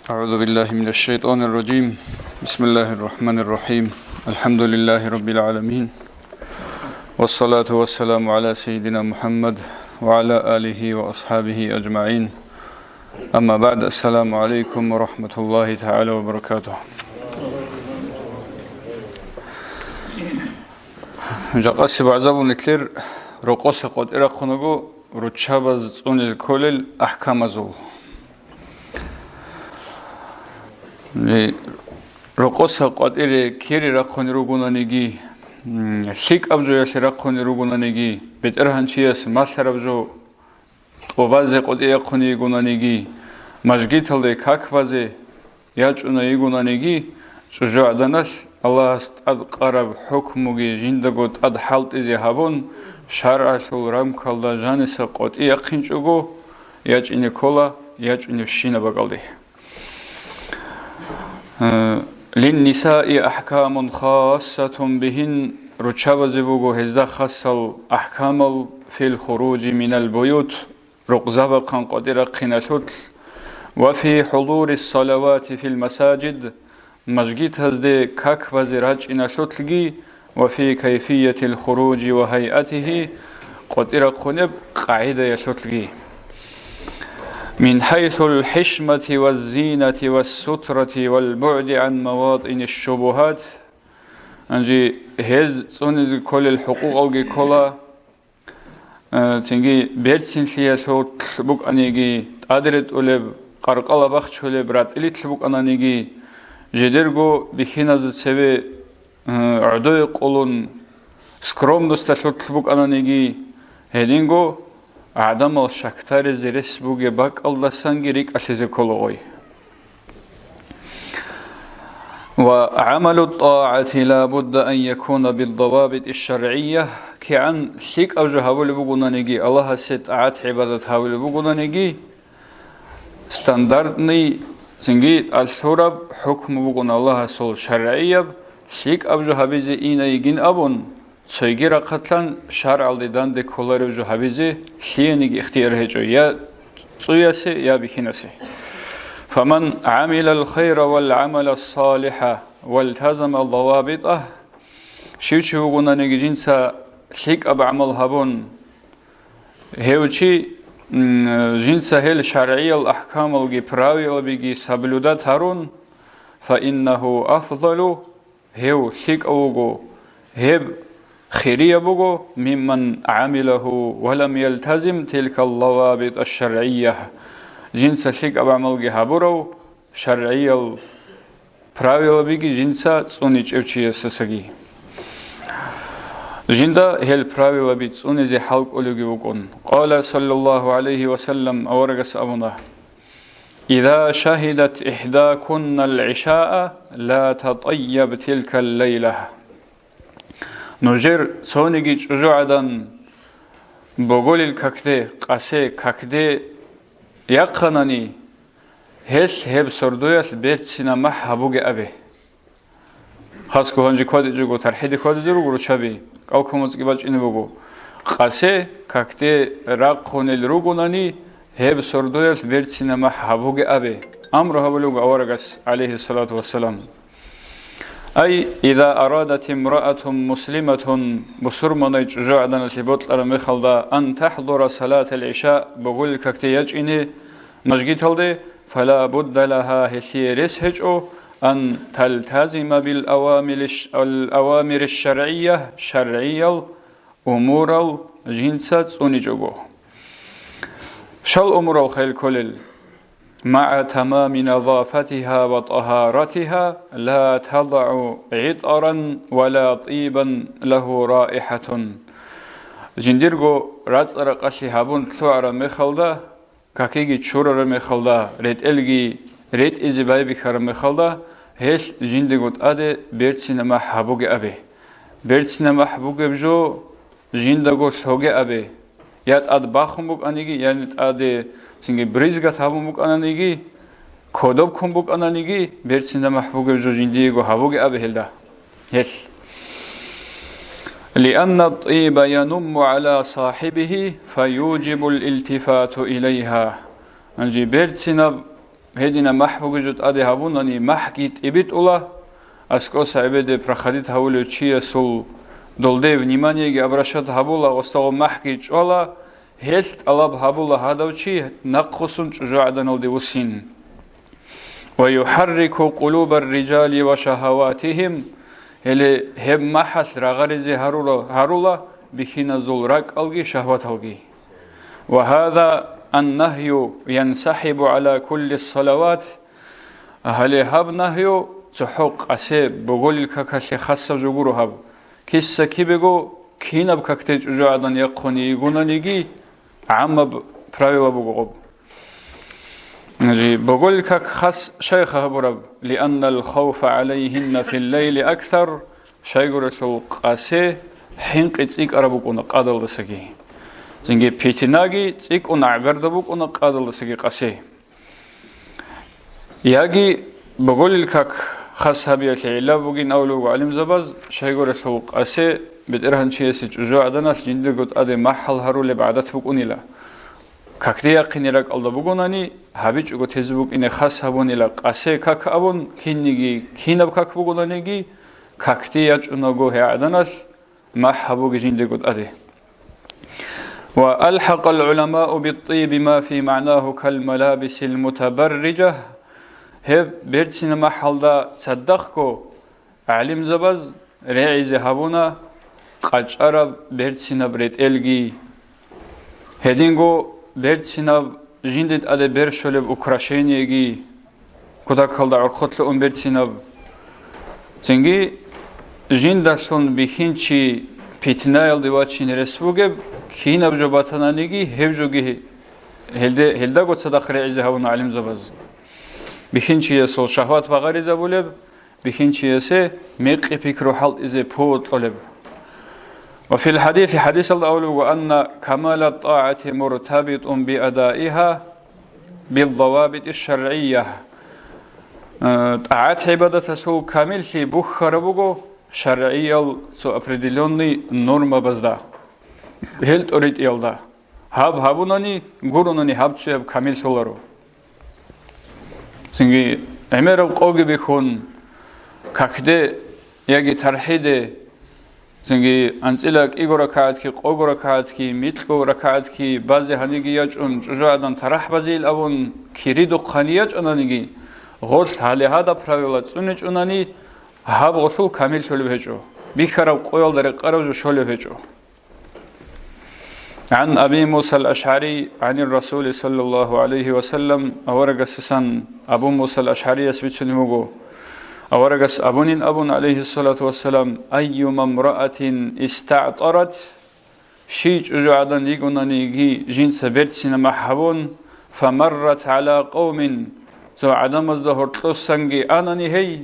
أعوذ بالله من الشيطان الرجيم بسم الله الرحمن الرحيم الحمد لله رب العالمين والصلاة والسلام على سيدنا محمد وعلى آله وأصحابه أجمعين أما بعد السلام عليكم ورحمة الله تعالى وبركاته جاقاسي بعضابو نتلر رقوس قد إراقنغو رتشابز تون الكولل أحكام زول رقص قد إلى كيري رقون روغونانيجي شيك أبجو ياشي رقون روغونانيجي بترهن شياس مالثر أبجو وبازي قد إيقوني يغونانيجي مجگيت هلده كاك بازي ياجونا يغونانيجي شجو عدناش الله استاد قرب حكموغي جندگوت اد حالت إزي هابون شارع شول رام كالدا جانسا قد إيقينچوغو ياجيني كولا ياجيني فشينا بقالده للنساء أحكام خاصة بهن رتشابزبوغو هزدا خاصل أحكام في الخروج من البيوت رقزابقا قدر قناشوت وفي حضور الصلوات في المساجد مجگيت هزدي كاك وزراج إناشوتلغي وفي كيفية الخروج وهيئته قدر قنب قاعدة يشوتلغي من حيث الحشمة والزينة والسترة والبعد عن مواطن الشبهات أنجي هز صنز كل الحقوق أوجي كلا تنجي بيرسين سياسات بوك أنيجي أدرت أولب قرقلا بخش أولب رات إليت بوك أنيجي جدرجو بخناز سبي عدوي قولون سكروم دستشوت بوك أنيجي هدينجو عدم الشكتار زرس بوجي باك الله سانجريك أشيز كلوي وعمل الطاعة لا بد أن يكون بالضوابط الشرعية كأن شيك أوجه هاول بوجونا نجي الله ست عاد عبادة هاول بوجونا نجي ستاندردني سنجيت الشرب حكم بوجون الله سول شرعية شيك أوجه هبيزي إينا يجين أبون سيجرا قتلان شرع الدان ده كولار جو حبيزه شينيك اختيار هجو يا تسوياسه يا بخناسه فمن عمل الخير والعمل الصالح والتزم الضوابطه شيوشو غنانيك جنسا شيك أب عمل هبون هيوشي جنسا هل شرعي الأحكام الجي براوي البيجي سبلودات هارون فإنه أفضل هيو شيك أوغو هب خيرية بوغو ممن عمله ولم يلتزم تلك الضوابط الشرعية جنس شيك أبعمل جهابورو شرعية براويل بيجي جنسا تصونيج أوشي سسجي جندا هل براويل بيت تصونيج حلق أولوجي وكون قال صلى الله عليه وسلم أورجس أبونا إذا شهدت إحداكن العشاء لا تطيب تلك الليلة نوجر سونيجي جوعدان بقول الككده قاسي ككده يقنني هل هب سردويات بيت سينما حبوغي أبي خاص كهانجي كود جوجو ترحيد كود جوجو روشابي قالكموز كيباج إني بقو قاسي ككده راقون الروغوناني هب سردويات بيت سينما حبوغي أبي أمره بلوغ أورغس عليه الصلاة والسلام أي إذا أرادت امرأة مسلمة بسرمنا جوعدنا لبطل أرمخلدا أن تحضر صلاة العشاء بقول كاكتياج إني مجگيت هلده فلا بد لها هسيرس هجو أن تلتزم بالأوامر الشرعية شرعية الأمور الجنسات أنجوغو شال أمور الخيل كلل مع تمام نظافتها وطهارتها لا تضع عطرا ولا طيبا له رائحة جنديرغو راتسر قشي هابون تلوعر مخلدا كاكيجي تشورر مخلدا ريت إلغي ريت إزي بايبي خار مخلدا هيش جنديرغو تأدي بيرتسينا محبوغي أبي بيرتسينا محبوغي بجو جنديرغو شوغي أبي يات أد باخمبوك أنيجي يعني أدي سنجي بريزغات هابوك أنانيجي كودوب كومبوك أنانيجي بيرسينا محبوك بجوجينديغو هابوك أبي هلدا هل لأن الطيب ينم على صاحبه فيوجب الالتفات إليها أنجي بيرسينا هدينا محبوج جد أدي هابونني محكيت إبيت الله أسكوس عبادة проходит هاولو чия сул долде внимание ги обращат хабула остало محكي чола هلت алаб хабула хадавчи нақхусун чужадан алди усин ويحرك قلوب الرجال وشهواتهم هل هم محل رغرزي هرولا بخنا زولرك ألغي شهوات ألغي وهذا النهي ينسحب على كل الصلوات هل هب نهي تحق أسيب بقول الكاكاشي خاصة جغورو هب كيسا كي بيغو كينب كاكتج جعدان يقوني يقونانيجي عام правила بقوب نجي بقول لك خاص شيخ هبرب لأن الخوف عليهن في الليل أكثر شيخ رسول قاسي حين قيتيك أربوكونا قادل دسكي زنجي بيتناجي تيك ونعقر دبوكونا قادل دسكي قاسي ياجي بقول لك خاص هبيا كعلا بوجين أولو علم زباز شيخ رسول قاسي بدرهن شيء سجوا عدنا جند قد أدي محل هرو لبعدت بوكوني لا كاكتي يقينيرك الله بوغوناني هابيج уго тезбук ине хас хабонила قاسه как абон кинниги кинаб как бугонанеги كاكتي ячуного хеаданас محبوغ جندگود аде والحق العلماء بالطيب ما في معناه كالملابس المتبرجه هب بيرتسين محلدا صدقكو علم زباز رعيز هابونا قاچارا بيرتسين بريت элги هدينغو بيرتسيناب جندت أده برشلب أوكراشينيجي كذا كلدا أرخطل بيرتسيناب زنجي جندسون بخينشي بيتنايل دواتشين رسوجب كيناب جباتنانيجي هبجوجي هلدا قد صدق رعيزه هون علم زباز بخينشي يسول شهوات بغاريزه بولب بخينشي يسه ميقي فكرو حل إزه بوت أولب وفي الحديث حديث الأول وأن كمال الطاعة مرتبط بأدائها بالضوابط الشرعية طاعة عبادة سو كامل في بخار بوغو شرعية سو определенный норма базда هل تريد يلدا هابوناني غوروناني هابشيب كامل سولارو سنجي اميرو قوغي بيخون كاكده ياگي ترحيده زنگي انصلك ايغو ركعتكي قوغو ركعتكي ميتلغو ركعتكي بازي هنيگي ياچون جوجادان тарах базил авон киридо қаният онаниги غوث حالي هذا правила цунеч онани хаб غوثу камил шолеб хечо бихарав qoyалдаре қаравжо шолеб хечо عن أبي موسى الأشعري عن الرسول صلى الله عليه وسلم أورغسسان أبو موسى الأشعري يسبتنموغو أورغس أبون عليه الصلاة والسلام أيما امرأة استعطرت شيج أجعدن يقنانيجي جنس بيرتسين محبون فمرت على قوم زو عدم الظهر تلسنجي أناني هي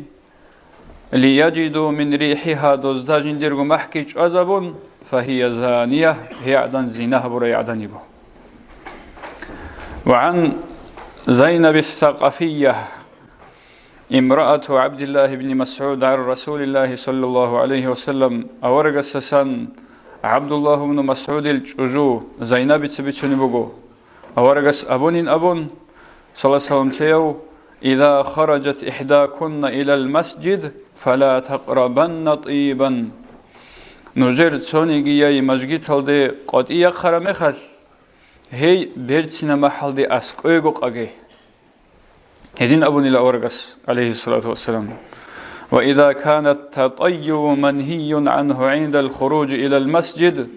ليجدوا من ريحها دوزداجن ديرغو محكيج أزبون فهي زانية هي عدن زينها بري عدنيبو وعن زينب الثقفية امرأة عبد الله بن مسعود عن رسول الله صلى الله عليه وسلم أورغسسان عبد الله بن مسعود الجوجو زينب تبيتشنبوغو أورغس أبون صلى الله عليه وسلم إذا خرجت إحداكن إلى المسجد فلا تقربن طيبا نجر تسونيجي ياي مسجد هالدي قد إيا خرمخل هي بيرتسنا محل أسكويغو قاقي هدين أبون إلى أورغس عليه الصلاة والسلام وإذا كان التطيب منهي عنه عند الخروج إلى المسجد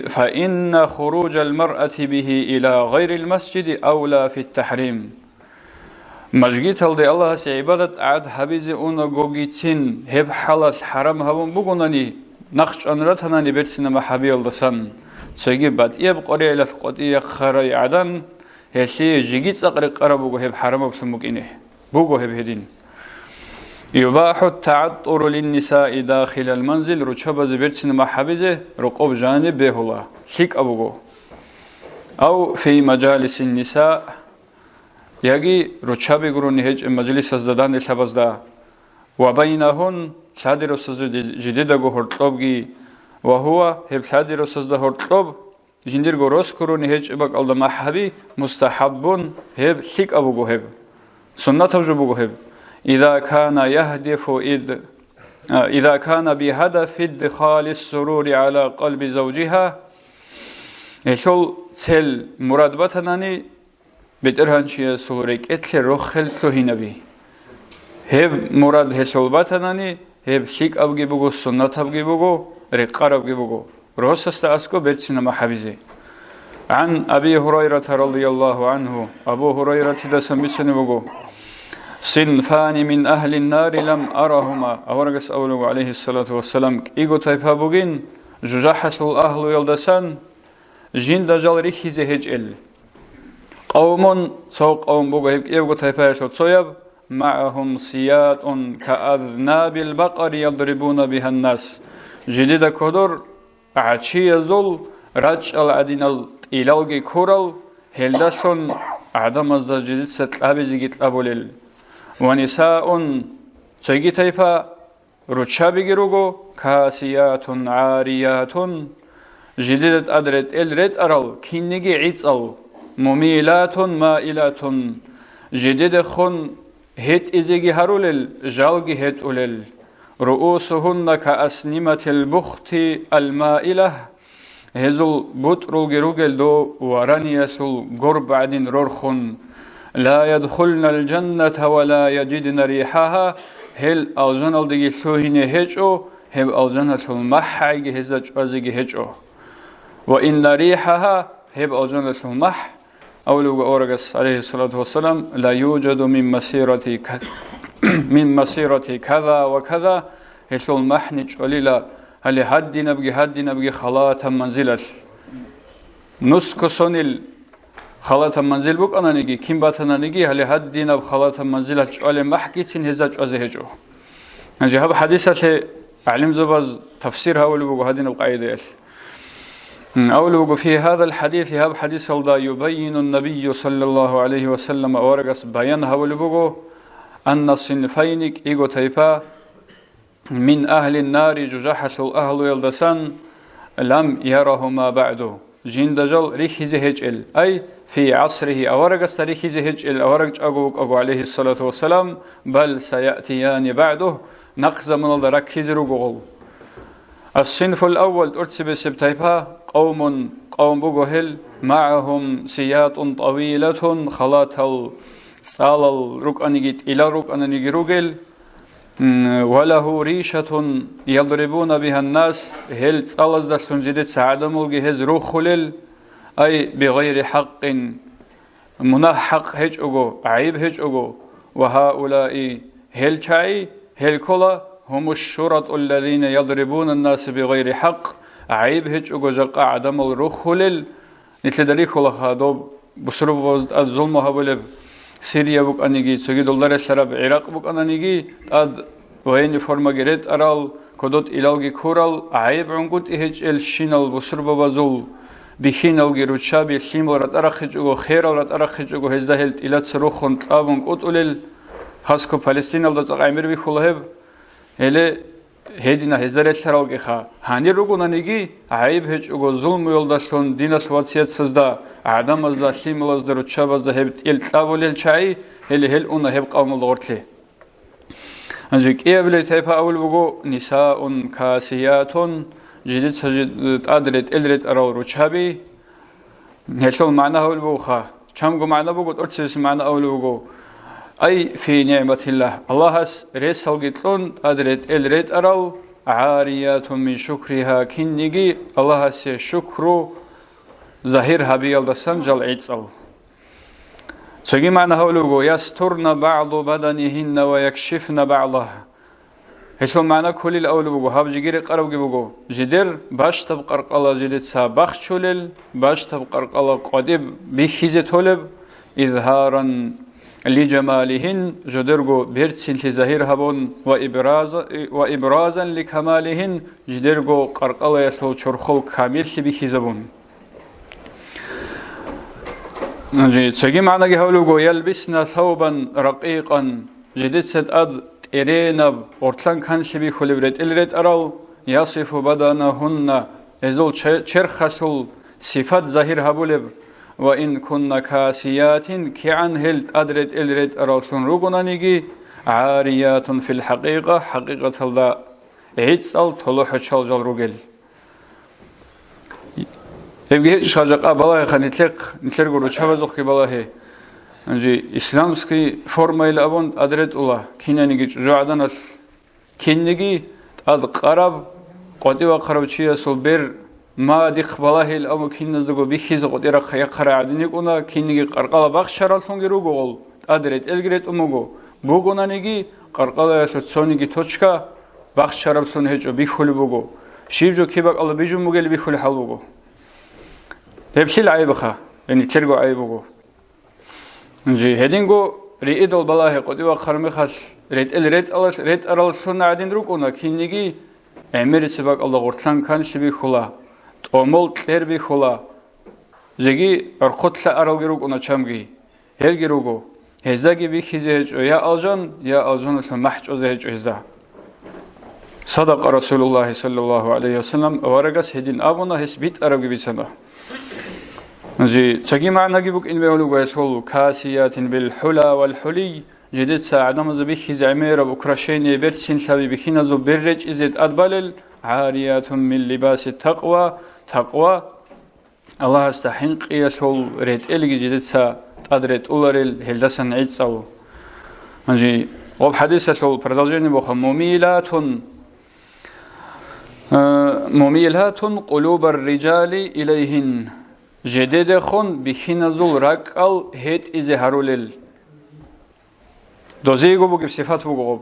فإن خروج المرأة به إلى غير المسجد أولى في التحريم مسجد هالدي الله سعبادة عاد حبيزي أونا غوغيتين هب حالة حرام هبون بغناني نخش أنراتناني بيرسنا محابي الدسان سيجي بات يبقى إلى القضية خري عدن هالشيء جيجيت أقرق قربوغو هب حرام بسموكينه بوغو هب هدين يباح التعطر للنساء داخل المنزل رچوب زبيرتسن محابزه رقوب جانب بهلا شيك أبوغو أو في مجالس النساء يجي رچوب غروني هج مجلس ازدادان الحبزدا وبينهن شادر سزد جديدغو هرطوبغي وهو هب شادر سزد هرطوب جندير غروس كروني هج بق الله محبي مستحب هب شيك أبو هب سنة توجب هب إذا كان يهدف إذا كان بهدف إدخال السرور على قلب زوجها يشول تل مراد بتناني بترهنشي سوريك اتل روخل كلهنا بي هب مراد هشول بتناني هب شيك أبغي بقو سنة أبغي بقو رقار أبغي بقو روس استأسكو بيتسنا محبزي عن أبي هريرة رضي الله عنه أبو هريرة تدسم بسني بقو صنفان من أهل النار لم أرهما أورغس أولو عليه الصلاة والسلام إيغو تايفا بوغين جوجاحس الأهل يلدسان جين دجال ريخيزي هجئل قوم سوق قوم بوغو إيغو تايفا يشوت صيب معهم سيات كأذناب البقر يضربون بها الناس جديد كودر عشي يزول رج العدين الإلالغي كورل هلدشون عدم الزجديد ستلابي جيت أبوليل ونساء تيجي تيفا رتشابي جروجو كاسيات عاريات جديدة أدرت الرد أرل كينيجي عيتال مميلات مائلات جديدة خن هت إزيجي هرولل جالجي هت أولل رؤوسهن كأسنمة البخت المائلة هزل بطرل جروجل دو ورانيسل قرب عدن ررخن لا يدخلن الجنة ولا يجدن ريحها هل أوزن الدقي سوهن هجو هل أوزن المح عيجي هزج أزيجي هجو وإن ريحها هل أوزن المح أولو أورغس عليه الصلاة والسلام لا يوجد من مسيرة كذا وكذا هل المح نجوليلا هل حد نبغي خلاطا منزلة نسك سنل خلاطا منزل بوك أنا نيجي كم باتنا نيجي هل حد نب خلاطا منزلة جوال محكي سن هزاج أزهجو هذا حديثة علم زباز تفسيرها أول بوك هذه القاعدة أول بوك في هذا الحديث هذا حديث الله يبين النبي صلى الله عليه وسلم أورغس بيانها أول بوك أن الصنفينك إيغو تيفا من أهل النار ججحس الأهل يلدسان لم يرهما بعده جين دجل ريخيزي هجل أي في عصره أورغس ريخيزي هجل أورغج أبو عليه الصلاة والسلام بل سيأتيان بعده نقز من الركيز رقول الصنف الأول أرتسب سبتيبها قوم بوغهل معهم سيات طويلة خلات صال الركأنيجيت إلى ركأنيجي رجل وله ريشة يضربون بها الناس هل صالز دستون جديد سعدم الجهز روخلل أي بغير حق منحق هجوجو عيب هجوجو وهؤلاء هل شاي هل كلا هم الشرط الذين يضربون الناس بغير حق عيب هجوجو جق عدم الروخلل نتلدريك ولا خادوب بسرب الظلم هبلب سوريا بوك أنيجي سوي دولار الشراب العراق بوك أنيجي أد وين فورما جريت أرال كدوت إلالجي كورال عيب عنقود إهج الشينال بسرب بازول بخينال جروت شاب يسيم ورات أرخجو خير ورات أرخجو هزده هلت إلى سروخن طابون قط أولل خاصكو فلسطين الدز عمير بخلهم هلا هدينا هزار الشرال جخا هني رجونا نيجي عيب هجو ظلم يلدشون دينا سواتسيات سزدا عدم از لاشیم از درود شب از هبت التابول الشاي هل اون هب قوم الغرتلي انجك ايبل تيفا اول بوغو نساء كاسيات جديد سجد ادرت الرت ارو رچابي هل معنى اول بوخا چمغو معنى بوغو ارتسس معنى اول بوغو اي في نعمه الله هس رسل گيتلون ادرت الرت ارو عاريات من شكرها كنيجي الله هس شكرو ظاهر هبيل دسان جل عيتسال سوغي معنى هولوغو يسترن بعض بدنهن ويكشفن بعضه هشو معنى كل الاولوغو هاب جيري قرب جيبوغو جدر باش تبقر قلا جدد سابخ شولل باش تبقر قلا قدب بخيزه طلب اظهارا لجمالهن جدرغو بيرتسين ظاهر هبون وابرازا لكمالهن جدرغو قرقلا يسول چرخل كامل بخيزبون نجي سجي معنا جهولوجو يلبسنا ثوبا رقيقا جديد ستأد إرينب ورتلان كان شبي خلبرت إلرت أرال يصف بدنهن يزول شرخسول صفات ظاهر هبولب وإن كنا كاسيات كعن هل أدرت إلرت أرسون رغنانيجي عاريات في الحقيقة حقيقة الله عيتسال طلوح شالجال رجل يبقى شجاع بالله خنيتلق نتلقوا رشاوزخ بالله أنجي إسلامسكي فورما إلى أبون أدرت الله كينانيجي جوعدناس كينيجي أد قرب قدي وقرب شيء صبر ما دخ بالله إلى أبو كينزدقو بيخيز قدي رخ يقرأ عدنيكونا كينيجي قرقلا بخشرال ثونجروجول أدرت إلجرت أموجو بوجونانيجي قرقلا يسوتسونيجي توشكا بخشرال ثونهجو بيخول بوجو شيبجو كيبك الله بيجو مجل بيخول حلوجو تبشيل عيبخا يعني ترجع عيبوجو نجي هدينجو ريدل بالله قدي وخرمخاس ريت أرال سنة عدين روكونا كينيجي عمر سباق الله غرتلان كان شبي خلا تأمل تربي خلا زجي أرقط أرال جروكونا شامجي هل جروكو هزاجي بيخيزه يا ألجان محج أزهج هزا صدق رسول الله صلى الله عليه وسلم ورقص هدين أبونا هسبيت أربي بيسنا نجي تجي معنا جيبك إن بيقولوا يسول كاسيات بالحلا والحلي جديد ساعدنا مزبيخ زعمير بكرشين يبرسين شبي بخينا زو برج إزد أدبلل عاريات من لباس التقوى تقوى الله استحق يسول ريت إلجي جديد سا أدرت أولرل هلدسن عيد سو نجي وب حديث يسول بردالجين بخ مميلات قلوب الرجال إليهن جديد خون بخينا زول راكال هيت إزهارولل دوزيغو بوغ بصفات بوغوب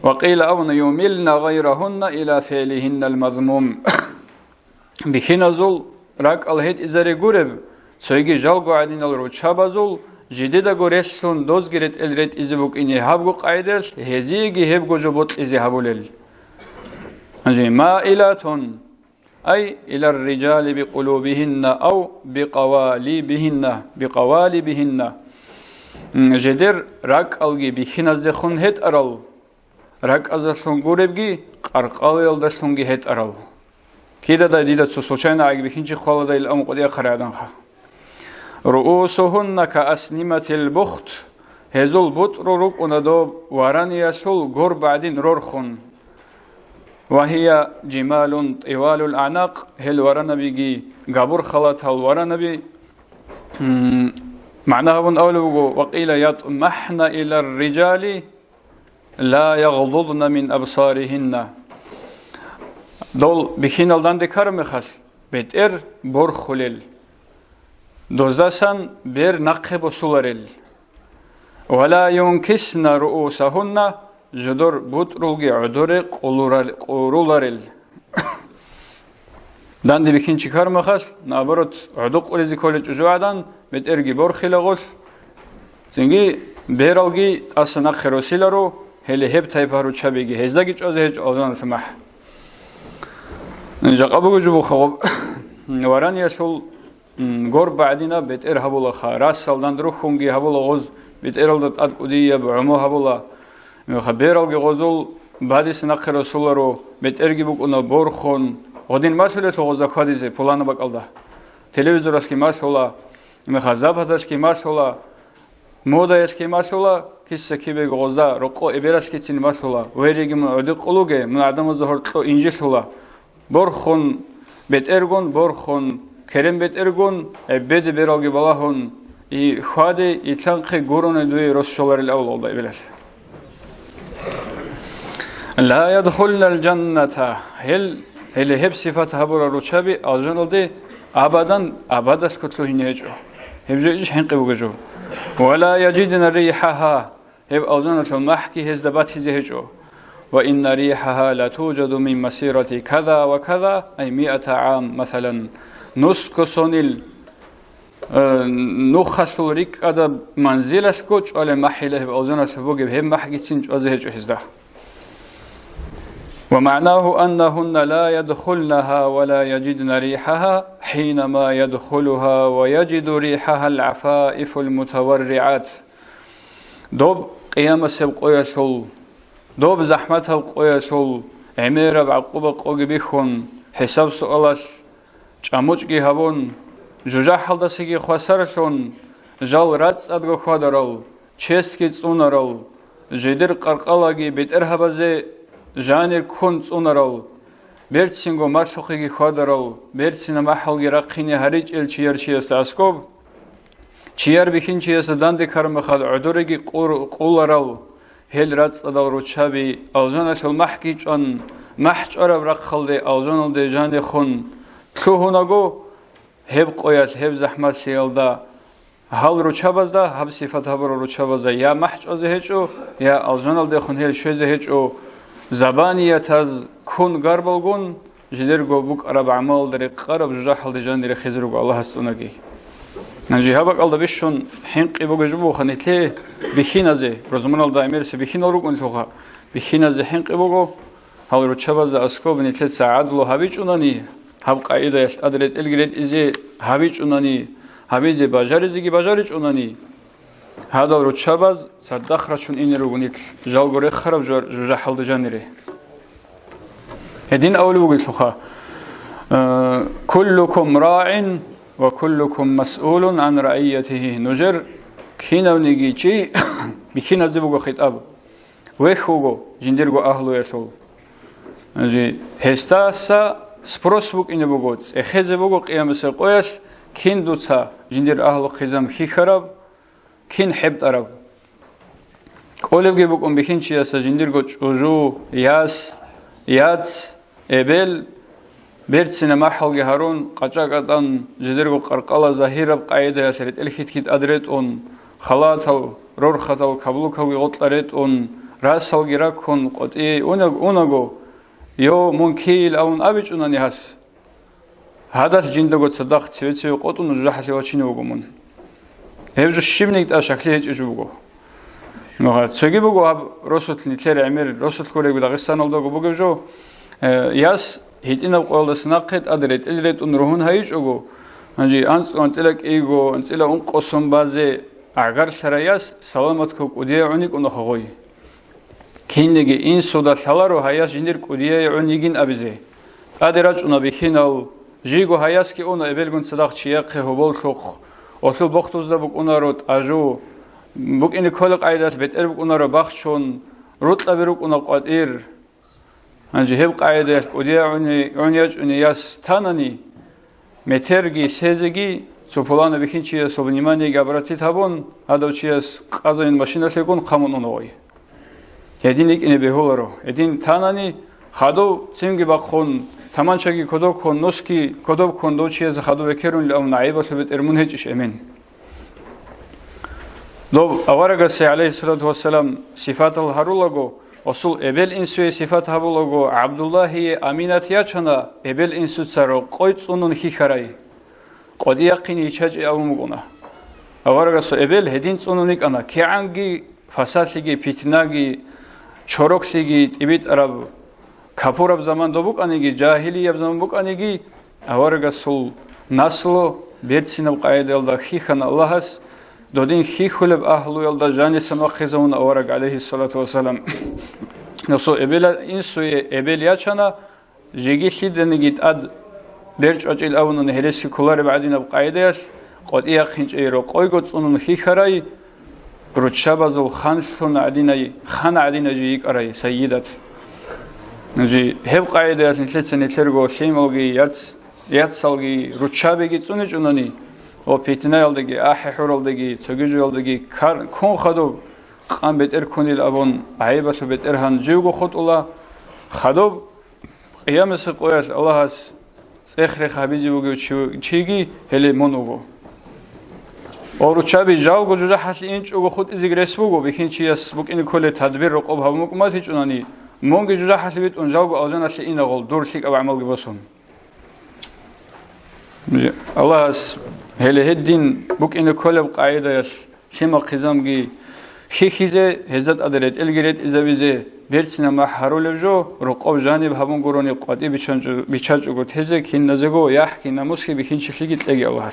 وقيل أون يميلن غيرهن إلى فعلهن المذموم بخينا زول راكال هيت إزاري غورب سويغي جالغو عدين الروچابا زول جديد غورسون دوزگرت الرت إزبوك إني هابغو قايدل هزيغي هبغو جبوت إزهابولل أنجي مائلاتون أي إلى الرجال بقلوبهن أو بقوالبهن جدر راك ألغي بخناز دخون هت أرال راك أزلسون غوربغي قرقال يلدسون هت أرال كده دا ديدا سوسوچانا عقب بخنجي خوالا دا الأمو قديا خرادان خا رؤوسهن كأسنمة البخت هزول بطر روك وندو واراني يسول غور بعدين رورخون وهي جمال طوال الأعناق هل ورنا بيجي قبر خلط هل ورنا بي معناها بن أولو وقيل يطمحن إلى الرجال لا يغضضن من أبصارهن دول بخين الدان دي كرمخش بتر برخلل دوزاسان بير نقب سولرل ولا ينكسن رؤوسهن جدور بطرولغي عدور قولارل دان دي بخين چيكار مخش نابرت عدو قوليزي كولي جوعدان بترغي برخلغوش زنگي بيرالغي أسنا خروسيلارو هلي هب تايفارو چابيگي هزاگي چوزه هج آزان سمح جاقابو جبو خوب وران يسول غور بعدنا بتر هبولا خاراس سالدان درو خونگي هبولا غوز بترالدت اد قديه بعمو هبولا خبيرالغي غوزول بعد سنق رسولارو بترغي بوكونا بورخون غدين مسؤوليت غوزا خاديزه پولانا باقالدا تلويزوراسكي مسؤولا مخازاباتاسكي مسؤولا موداياسكي مسؤولا كيسكيبي غوزا رقو ابراسكي تين مسؤولا ويريگي من عدي قلوگه من عدم زهرتلو انجيسولا بورخون بترغون بورخون كريم بترغون ابد بيرالغي بالاهون اي خادي يتانقي غورون دوي رسولار الاول الله بلاش لا يدخلن الجنة هل هب صفات هبور روچابي الجنة أبدا كتلو هنيجو هب جو إيش حنقي بوجو ولا يجدن ريحها هب الجنة المحكي هزدبات هزيجو وإن ريحها لا توجد من مسيرة كذا وكذا أي 100 عام مثلا نسك سونيل نخسو ريك أدا منزلش كوش على محله هب الجنة بوجب هم محكي سنج أزهجو هزده ومعناه أنهن لا يدخلنها ولا يجدن ريحها حينما يدخلها ويجد ريحها العفائف المتورعات دوب قيام السبق يسول دوب زحمتها القويسول عميرة بعقوبة قوي بيخون حساب سؤالش ჭამოჭკი ჰავონ ჟუჟაჰალდასიგი ხვასარლონ ჟალ რაც ადგო ხვადარალ ჩესკი წუნარალ ჟედერ ყარყალაგი ბეტერჰაბაზე ჟანერ ქონ წუნარალ ბერცინგო მართოხიგი ხვადარალ ბერცინა მაჰალგი რაყინი ჰარიჭელ ჩიარჩიას ასკობ ჩიარ ბიხინჩიას დანდე ქარმახად უდორეგი ყულარალ هل رات صدال روچابی آلجانش المحکی چون محجار برخالده آلجان ده جان خون کهونگو هب قیاس هب زحمت سیالده حال روچابازده هب صفات هبر روچابازده یا محجازه هچو یا آلجان ده خون هل شوزه هچو زبانیت از کن گربالگون جدرگو بک عرب عمال در قرب جحال ده جان در خزرگو الله استونگی نجی هبک آلده بیشون حنقی بگجبو خنیتلی بخینازه روزمان آلده امیرسی بخینال رو کنید خواه بخینازه حنقی بگو حال رو چباز اسکوب نیتلی ساعت لو هبیچ اونانی هب قایده است ادرت الگرت ازی هبیچ اونانی هبیزی باجاریزی باجاریچ اونانی هذا رو چباز صدق رچون این رو کنید جالگوری خراب جوجا حال جانیره هدین اولی بگید خواه كلكم راع وكلكم مسؤول عن رعيته نجر كينونيجي چي بكينا زبوغو خطاب ويخوغو جندرغو اهلو يسول جي هستاسا سبروسبوك انبوغو اخزبوغو قيامس قويس كين دوتسا جندر اهلو خزام خي خراب كين حبت عرب قولبگي بوكم بكين چياسا جندرغو چوجو ياس ابل بيرتسنا محل هارون قاچاقدان جدرغو قرقالا ظاهرب قايده ياسرت الخيتكيت ادرت اون خلاتو رورختو كابلوكو غوطلرت اون راسال گيراكون قطي اونغو يو مونكيل اون ابيچوناني هاس هادات جندگو صدق تسوي قطون جحلي وچينوغومون هبجو شيمنيت اشكلي هچجوغو نوغا چگي بوغو رسول نيتلر امير رسول كوريغ داغستان олдогу بوغجو ياس هيتينا قولدا سناقت ادرت الرت ان روحن هايچوغو انجي انصلك ايغو انصلا ان قوسون بازي اگر شراياس سلامت كو قوديه عنيق ان خغوي كيندگي ان سودا سالارو هاياس جندر قوديه عنيگين ابيزي ادراچ اون بخينال جيگو هاياس كي اون ابلگون صدق چياق هوبول خوخ اوتل بوختوزدا بوك اونارot اجو بوك ان كولق ايدات بتر بوك اونارو باخچون روتلا بروك اون قادير انجي هب قاعده قوديه عنياچ عنياس تاناني مترگي سيزگي سوپولانه بخينچي سوبنيماني گابراتي تابون هادوچياس قازين ماشينا سيكون قامون اونوي يدينك ان بهولرو يدين تاناني خادو سيمگي باخون تمانچاگي كودو كون نوسكي كودو كون دوچياس خادو وكرون لام نعيبه بت ارمون هچش امين لو اورگس عليه الصلاه والسلام صفات الهرولغو اصول ابل انسوي صفات هبولغو عبد الله امينات ياچنا ابل انسو سارو قويصونون خيخراي قد يقيني چاچ اومغونا اورگس ابل هدين صونونيك انا كيانگي فساتليگي پيتناگي چورокسيگي تيبيت عرب كاپوراب زمان دوبوك انيگي جاهلياب زمان بوك انيگي اورگسول نسلو بيرسينب قايدالدا خيخنا اللهس دودين خيخولب اهلو يلدا جاني سماخزون اورگ عليه الصلاه والسلام نسو ابل انسوي ابل ياچانا جيگي خيدنگيت اد برچ اچيل اونن هرسي كولار بعدين بقايداس قد يقينچيرو قويگو صونن خيخراي روچابازول خانسون عديناي خان عدينا جيك اراي سيدات نجي هب قايداس نتلسنتلرگو شيمولگي ياتسالگي روچابگي صونچوناني او پيتنا يالدگي احي حورالدگي تگجو يالدگي كون خدو قام بتر كونيل ابون عيبه بترهان جوگو خود الله خدو قيامس قويس الله اس اخر خبيجي وگو چيگي هلي مونوگو اورو چابي جالگو جوجا حس انچ وگو خود ازيگرس وگو بخينچياس بوك ان كل تدبير رقب حكومت هچوناني مونگي جوجا حس بيت اون جالگو الجان اس ان غول دورشيك اب عمل گبسون الله اس هل هدين بوك إن كل قاعدة شما خزامجي خيخيزة هزت أدرت الجريت إذا بيزه بيرسنا ما حرول جو رقاب جانب همون قروني قادي بيشانج وقت هزك هن نزجو يحكي ناموسي بخين شفليك تلاقي الله.